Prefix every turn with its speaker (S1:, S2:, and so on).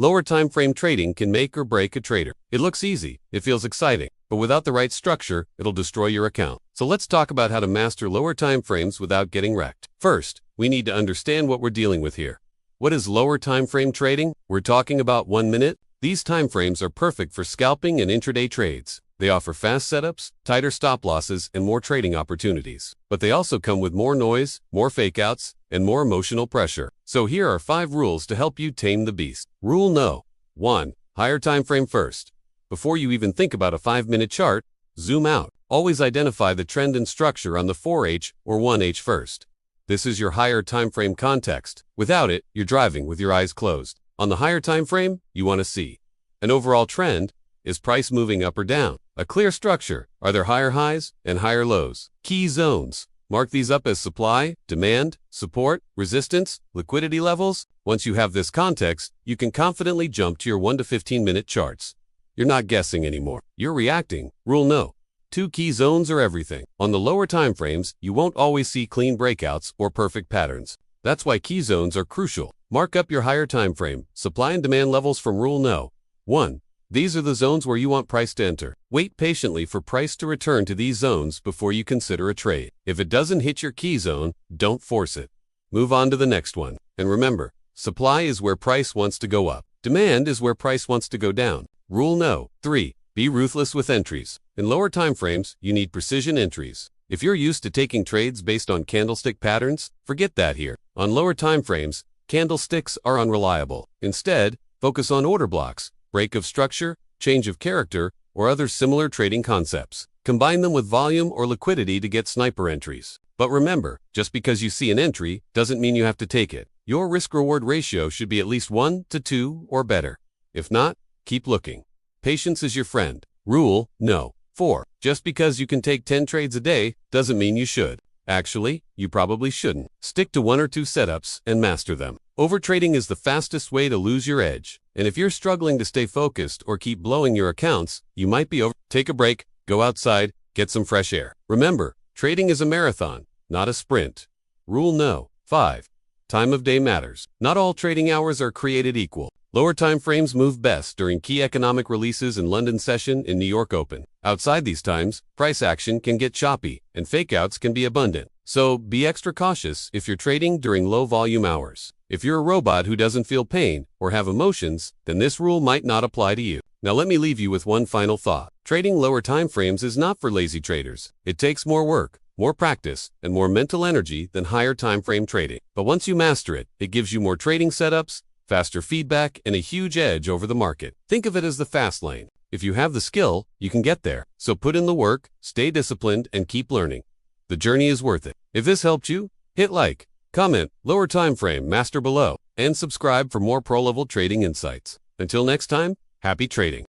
S1: Lower time frame trading can make or break a trader. It looks easy, it feels exciting, but without the right structure, it'll destroy your account. So let's talk about how to master lower time frames without getting wrecked. First, we need to understand what we're dealing with here. What is lower time frame trading? We're talking about 1 minute. These time frames are perfect for scalping and intraday trades. They offer fast setups, tighter stop losses, and more trading opportunities. But they also come with more noise, more fakeouts, and more emotional pressure. So here are 5 rules to help you tame the beast. Rule No. 1. Higher time frame first. Before you even think about a 5-minute chart, zoom out. Always identify the trend and structure on the 4H or 1H first. This is your higher time frame context. Without it, you're driving with your eyes closed. On the higher time frame, you want to see an overall trend. Is price moving up or down? A clear structure. Are there higher highs and higher lows? Key zones. Mark these up as supply, demand, support, resistance, liquidity levels. Once you have this context, you can confidently jump to your 1 to 15-minute charts. You're not guessing anymore. You're reacting. Rule No. 2 key zones are everything. On the lower time frames, you won't always see clean breakouts or perfect patterns. That's why key zones are crucial. Mark up your higher time frame, supply and demand levels from Rule No. 1. These are the zones where you want price to enter. Wait patiently for price to return to these zones before you consider a trade. If it doesn't hit your key zone, don't force it. Move on to the next one. And remember, supply is where price wants to go up. Demand is where price wants to go down. Rule No. 3. Be ruthless with entries. In lower time frames, you need precision entries. If you're used to taking trades based on candlestick patterns, forget that here. On lower time frames, candlesticks are unreliable. Instead, focus on order blocks, break of structure, change of character, or other similar trading concepts. Combine them with volume or liquidity to get sniper entries. But remember, just because you see an entry doesn't mean you have to take it. Your risk-reward ratio should be at least 1 to 2 or better. If not, keep looking. Patience is your friend. Rule No. 4. Just because you can take 10 trades a day doesn't mean you should. Actually, you probably shouldn't. Stick to 1 or 2 setups and master them. Overtrading is the fastest way to lose your edge. And if you're struggling to stay focused or keep blowing your accounts, you might be over. Take a break, go outside, get some fresh air. Remember, trading is a marathon, not a sprint. Rule No. 5. Time of day matters. Not all trading hours are created equal. Lower time frames move best during key economic releases in London session and New York Open. Outside these times, price action can get choppy and fakeouts can be abundant. So be extra cautious if you're trading during low volume hours. If you're a robot who doesn't feel pain or have emotions, then this rule might not apply to you. Now let me leave you with one final thought. Trading lower time frames is not for lazy traders. It takes more work, more practice, and more mental energy than higher time frame trading. But once you master it, it gives you more trading setups, faster feedback, and a huge edge over the market. Think of it as the fast lane. If you have the skill, you can get there. So put in the work, stay disciplined, and keep learning. The journey is worth it. If this helped you, hit like, comment, lower time frame, master below, and subscribe for more pro-level trading insights. Until next time, happy trading.